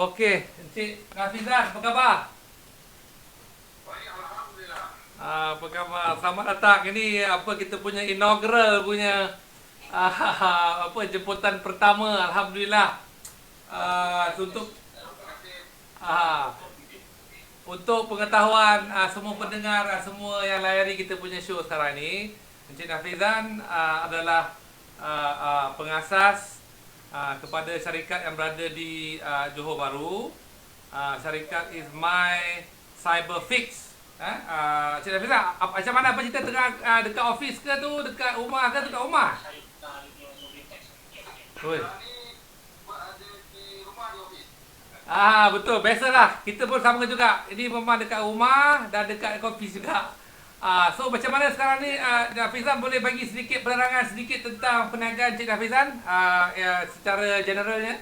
Okey, Encik Hafizan, apa khabar? Baik, Alhamdulillah. Apa khabar? Selamat datang. Ini apa kita punya inaugural punya apa jemputan pertama. Alhamdulillah. Untuk Terima kasih. ah, untuk pengetahuan semua pendengar, semua yang layari kita punya show sekarang ni, Encik Hafizan adalah pengasas kepada syarikat yang berada di Johor Bahru. Syarikat is My Cyber Fix. Encik Hafizan, macam mana, apa cerita tengah dekat office ke tu, dekat rumah ke, dekat rumah? Oi. Hari berada di rumah di ofis. Betul, biasalah. Kita pun sama juga. Ini memang dekat rumah dan dekat office juga. So macam mana sekarang ni, Hafizan boleh bagi sedikit penerangan sedikit tentang perniagaan Cik Hafizan secara generalnya?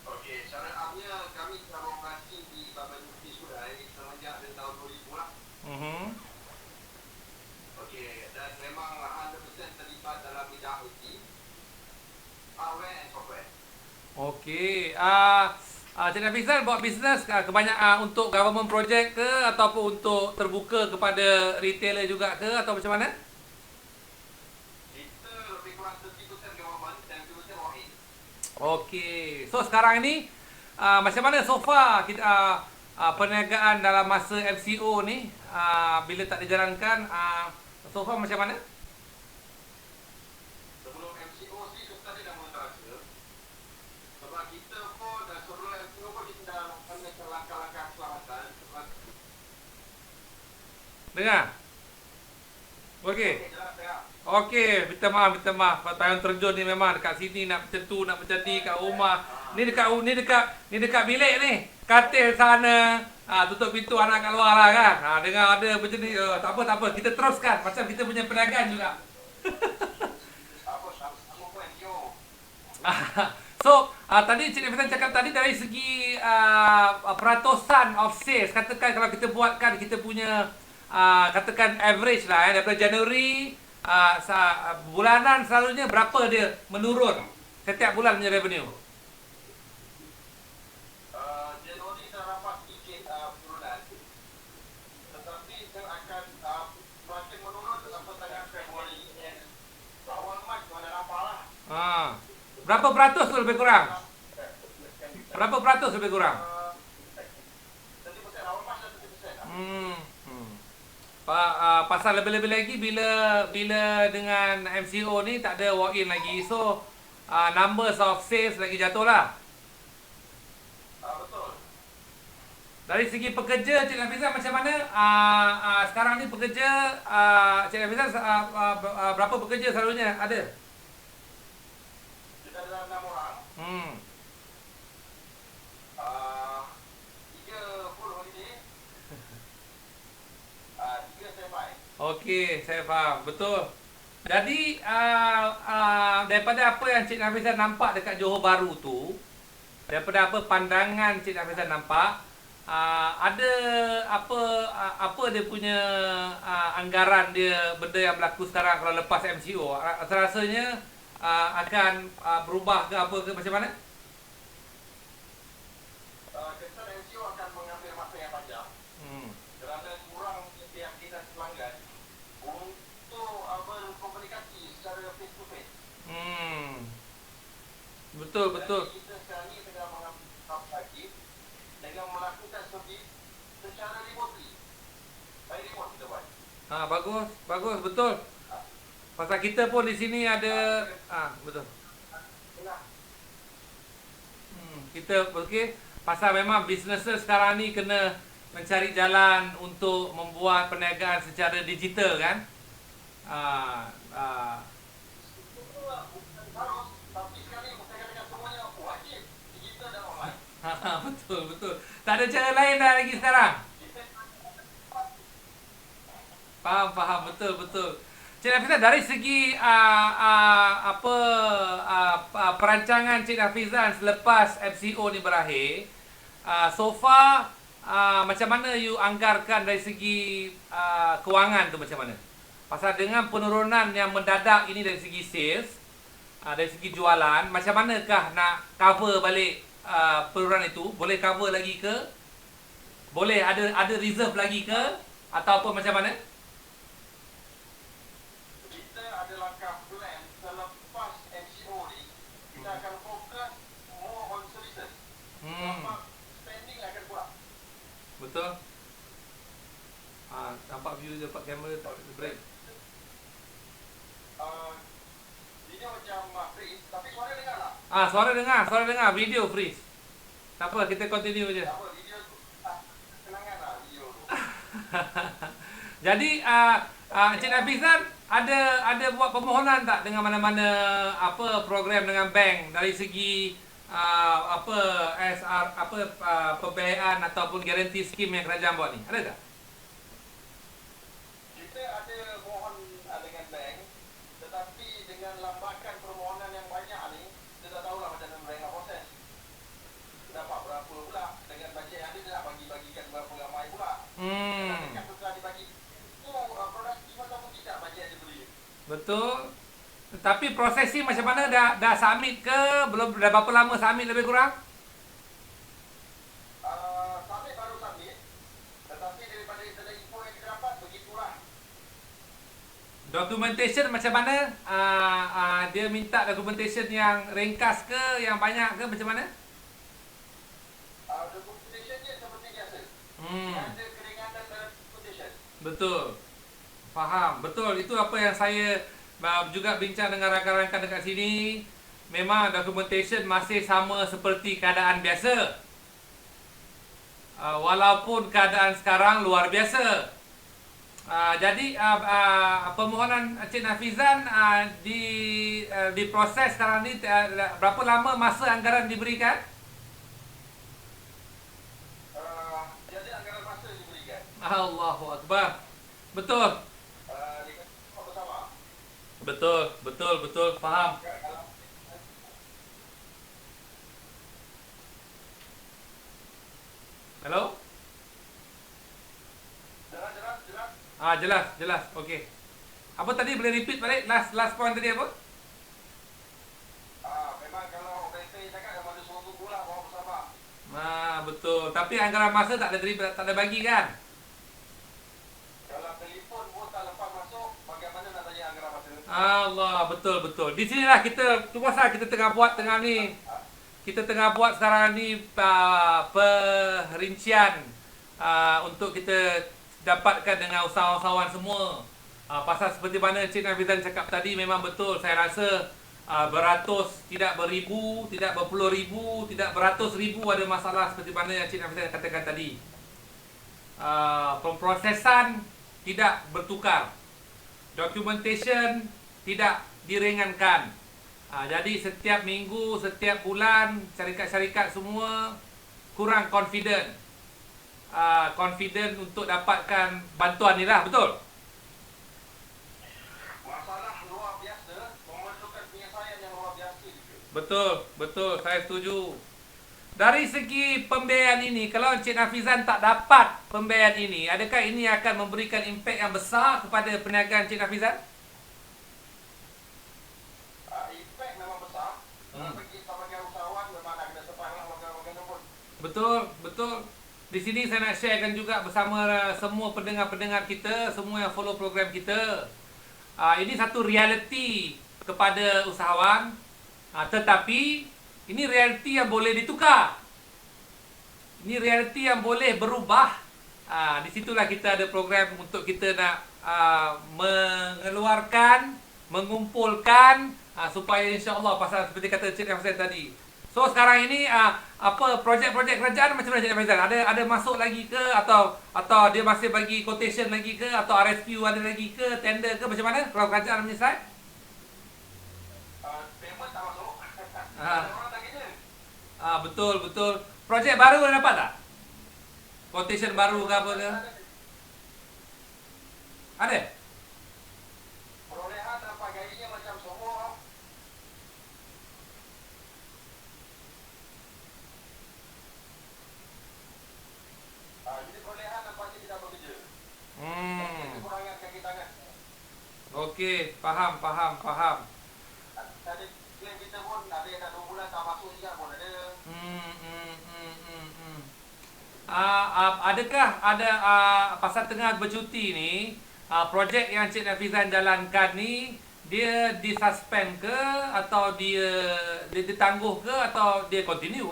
Okey, secara amnya kami telah beroperasi di Baban Mufti Sudai semenjak dari tahun 2000 lah. Mhm. Okey, dan memang 100% terlibat dalam bidang IT, hardware and software. Okey. Cik Hafizan buat bisnes kebanyakan untuk government project ke ataupun untuk terbuka kepada retailer juga ke atau macam mana? Kita lebih kurang 30% government dan 20% walk-in. Okey. So sekarang ni macam mana so far kita perniagaan dalam masa MCO ni bila tak dijalankan so far macam mana? Sebelum MCO sih sebenarnya dah mula terasa. Sebab kita pun dan sebelum MCO pun kita dah melakukan langkah-langkah keselamatan. Dengar? Okey. Okey, jelas saya. Okey, minta maaf. Payung terjun ni memang dekat sini nak macam tu, nak macam ni kat rumah. Ni dekat bilik ni. Katil sana. Tutup pintu anak kat luar lah kan. Dengar ada macam ni. Tak apa. Kita teruskan macam kita punya perniagaan juga. Sama pun MCO. So, tadi Cik Hafizan cakap tadi dari segi peratusan of sales. Katakan kalau kita buatkan kita punya katakan average lah daripada Januari bulanan selalunya berapa dia menurun setiap bulan punya revenue? Januari dah nampak sedikit penurunan. Tetapi dia akan semakin menurun sampai tengah Februari. Awal Mac mana nampak lah. Berapa peratus tu lebih kurang? Berapa peratus lebih kurang? 30%, awal Mac dah 30% lah. Pasal lebih-lebih lagi bila dengan MCO ni tak ada walk-in lagi. So numbers of sales lagi jatuh lah. Betul. Dari segi pekerja, Cik Hafizan macam mana? Sekarang ni pekerja, Cik Hafizan berapa pekerja selalunya ada? Kita ada 6 orang. 3 full holiday. 3 standby. Okey, saya faham. Betul. Jadi daripada apa yang Cik Hafizan nampak dekat Johor Bahru tu, daripada apa pandangan Cik Hafizan nampak, ada apa dia punya anggaran dia, benda yang berlaku sekarang kalau lepas MCO, rasanya akan berubah ke apa ke macam mana? Kesan MCO akan mengambil masa yang panjang kerana kurang keyakinan pelanggan untuk berkomunikasi secara face to face. Betul. Jadi kita sekarang ni tengah mengambil lagi dengan melakukan servis secara remotely. By remote kita buat. Bagus, betul. Pasal kita pun di sini ada betul. Tengah. Kita okey, pasal memang businesses sekarang ni kena mencari jalan untuk membuat perniagaan secara digital kan. Harus, tapi sekarang ni saya katakan semuanya wajib digital dan online. Betul. Tak ada cara lain dah lagi sekarang. Faham, betul. Cik Hafizan, dari segi perancangan Cik Hafizan selepas MCO ni berakhir, so far macam mana you anggarkan dari segi kewangan tu macam mana? Pasal dengan penurunan yang mendadak ini dari segi sales, dari segi jualan, macam manakah nak cover balik peluruhan itu boleh cover lagi ke? Boleh ada reserve lagi ke? Ataupun macam mana? Kita ada langkah plan selepas MCO ni, kita akan fokus more on services. Sebab spending akan kurang. Betul. Nampak view dapat kamera tak ada break. Video macam freeze, tapi suara dengar tak? Suara dengar, video freeze. Tak apa, kita continue je. Tak apa, video tu kenangan lah video tu. Jadi Encik Nafizan ada buat permohonan tak dengan mana-mana program dengan bank dari segi pembiayaan ataupun guarantee scheme yang kerajaan buat ni? Ada tak? Kita ada mohon dengan bank, tetapi dengan lambakan permohonan yang banyak ni, kita tak tahulah macam mana mereka proses. Dapat berapa pula dengan bajet yang ada, dia nak bagi-bagikan berapa ramai pula. Kan setelah dibagi tu produktif ataupun tidak bajet dia beli. Betul. Tapi processing macam mana, dah submit ke? Belum, dah berapa lama submit lebih kurang? Submit baru submit, tetapi daripada internet info yang kita dapat begitulah. Documentation macam mana? Dia minta documentation yang ringkas ke, yang banyak ke, macam mana? Documentation dia seperti biasa. Ada keringanan dalam documentation. Betul. Faham. Betul. Itu apa yang saya juga bincang dengan rakan-rakan dekat sini. Memang documentation masih sama seperti keadaan biasa. Walaupun keadaan sekarang luar biasa. Jadi permohonan Encik Nafizan diproses sekarang ni, berapa lama masa anggaran diberikan? Jadi anggaran masa diberikan. Allahu Akbar. Betul. Bersama. Betul. Faham. Hello? Jelas. Okey. Apa tadi, boleh repeat balik last point tadi apa? Memang kalau OPT cakap yang mana suruh tunggu lah, bawa bersama. Betul. Tapi anggaran masa tak ada bagi kan? Kalau telefon pun tak lepas masuk, bagaimana nak tanya anggaran masa? Allah, betul. Di sinilah kita, tu pasal kita tengah buat ni. Kita tengah buat sekarang ni perincian untuk kita dapatkan dengan usahawan semua. Pasal seperti mana Encik Nafizan cakap tadi, memang betul. Saya rasa beratus, tidak beribu, tidak berpuluh ribu, tidak beratus ribu ada masalah seperti mana yang Encik Nafizan katakan tadi. Pemprosesan tidak bertukar. Documentation tidak diringankan. Jadi setiap minggu, setiap bulan, syarikat-syarikat semua kurang confident. Confident untuk dapatkan bantuan ni lah, betul? Masalah luar biasa, memerlukan penyelesaian yang luar biasa juga. Betul, saya setuju. Dari segi pembiayaan ini, kalau Encik Nafizan tak dapat pembiayaan ini, adakah ini akan memberikan impak yang besar kepada perniagaan Encik Nafizan? Impak memang besar. Bagi sebagai usahawan memang nak kena sepang lah warga-warga pun. Betul. Di sini saya nak sharekan juga bersama semua pendengar-pendengar kita, semua yang follow program kita. Ini satu realiti kepada usahawan, tetapi ini realiti yang boleh ditukar. Ini realiti yang boleh berubah. Di situlah kita ada program untuk kita nak mengeluarkan, mengumpulkan, supaya insya-Allah, pasal seperti kata Encik Nafizan tadi. So sekarang ini projek-projek kerajaan macam mana Encik Nafizan? Ada masuk lagi ke, atau dia masih bagi quotation lagi ke, atau RFQ ada lagi ke, tender ke, macam mana kalau kerajaan punya side? Payment tak masuk. Orang tak kena. Betul. Projek baru ada dapat tak? Quotation baru ke apa ke? Ada? Perolehan apa gajinya macam semua. Jadi perolehan apa saja tidak bekerja. Kekurangan kaki tangan. Okey, faham. Tadi klaim kita pun ada yang dah 2 bulan tak masuk juga pun ada. Adakah ada pasal tengah bercuti ni, projek yang Cik Nafizan jalankan ni dia disuspend ke atau dia ditangguh ke atau dia continue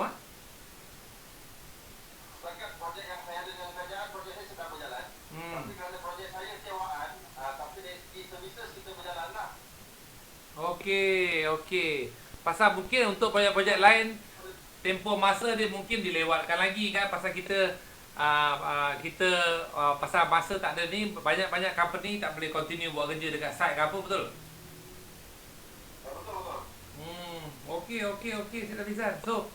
Setakat projek yang saya ada dengan kerajaan, projek saya sedang berjalan. Tapi kerana projek saya sewaan, tapi dari segi services kita berjalan lah. Okey. Pasal mungkin untuk projek-projek lain tempoh masa dia mungkin dilewatkan lagi kan, pasal kita pasal masa tak ada ni, banyak company tak boleh continue buat kerja dekat site ke apa, betul? Betul. Okey Cik Nafizan. So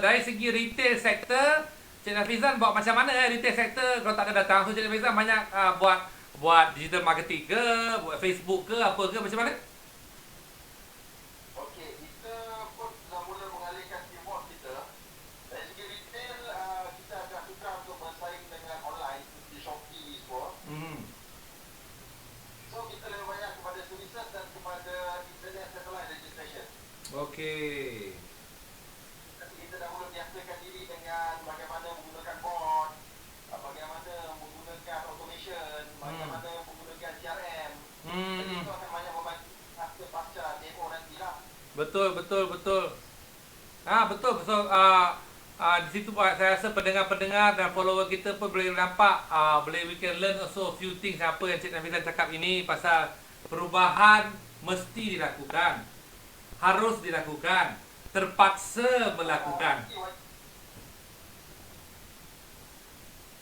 dari segi retail sector, Cik Nafizan buat macam mana retail sector kalau tak ada datang? So Cik Nafizan banyak buat digital marketing ke, buat Facebook ke, apa ke, macam mana? Okey, kita pun dah mula mengalihkan effort kita. Dari segi retail, kita agak sukar untuk bersaing dengan online di Shopee semua. So kita lebih banyak kepada services dan kepada internet satellite registration. Okey. Tapi kita dah mula biasakan diri dengan bagaimana menggunakan bot, bagaimana menggunakan automation, bagaimana menggunakan CRM. Jadi itu akan banyak membantu pasca demo nantilah. Betul. Betul. So, di situ saya rasa pendengar-pendengar dan follower kita pun boleh nampak, we can learn also a few things apa yang Cik Nafizan cakap ini, pasal perubahan mesti dilakukan, harus dilakukan, terpaksa melakukan.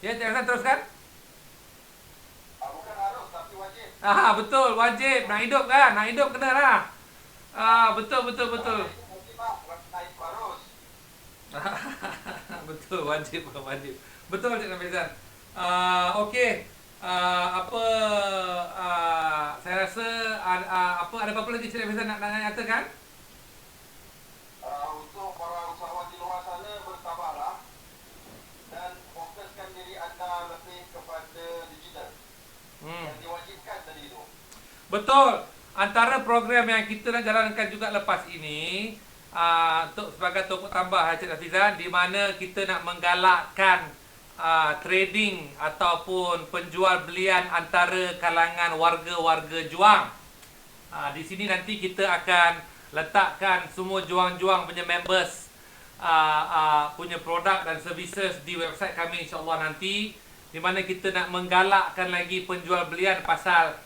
Ya, Cik Nafizan teruskan. Bukan harus tapi wajib. Betul, wajib. Nak hidup kan? Nak hidup kena lah. Betul. Wajib lah, naik harus. Betul, wajib. Betul Cik Nafizan. Okey. Saya rasa ada apa-apa lagi Cik Nafizan nak nyatakan? Untuk para usahawan di luar sana, bersabarlah dan fokuskan diri anda lebih kepada digital yang diwajibkan tadi itu. Betul. Antara program yang kita nak jalankan juga lepas ini, untuk sebagai tokok tambah Cik Nafizan, di mana kita nak menggalakkan trading ataupun penjual belian antara kalangan warga-warga juang. Di sini nanti kita akan letakkan semua juang-juang punya members punya produk dan services di website kami insya-Allah nanti, di mana kita nak menggalakkan lagi penjual belian pasal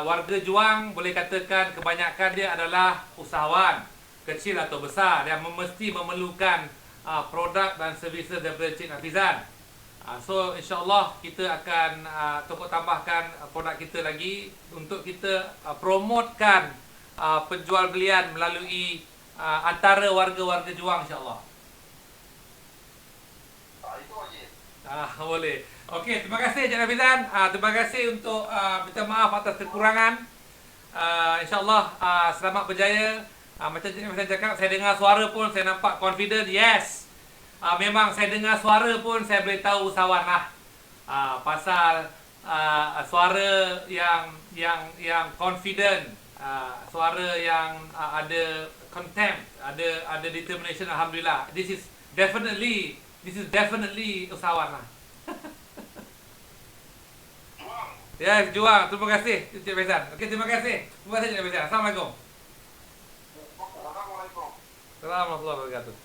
warga juang boleh katakan kebanyakan dia adalah usahawan kecil atau besar yang mesti memerlukan produk dan services daripada Cik Nafizan. So insya-Allah kita akan tokok tambahkan produk kita lagi untuk kita promotekan penjual belian melalui antara warga-warga juang insya-Allah. Itu wajib. Boleh. Okey, terima kasih Cik Nafizan. Terima kasih untuk minta maaf atas kekurangan. InsyaAllah selamat berjaya. Macam Cik Nafizan cakap, saya dengar suara pun saya nampak confident. Yes. Memang saya dengar suara pun saya boleh tahu usahawan lah. Pasal suara yang confident, suara yang ada contempt, ada determination, alhamdulillah. This is definitely usahawan lah. Ya, juang. Terima kasih Cik Nafizan. Okey, terima kasih. Terima kasih Cik Nafizan. Assalamualaikum. Assalamualaikum. Assalamualaikum warahmatullahi wabarakatuh.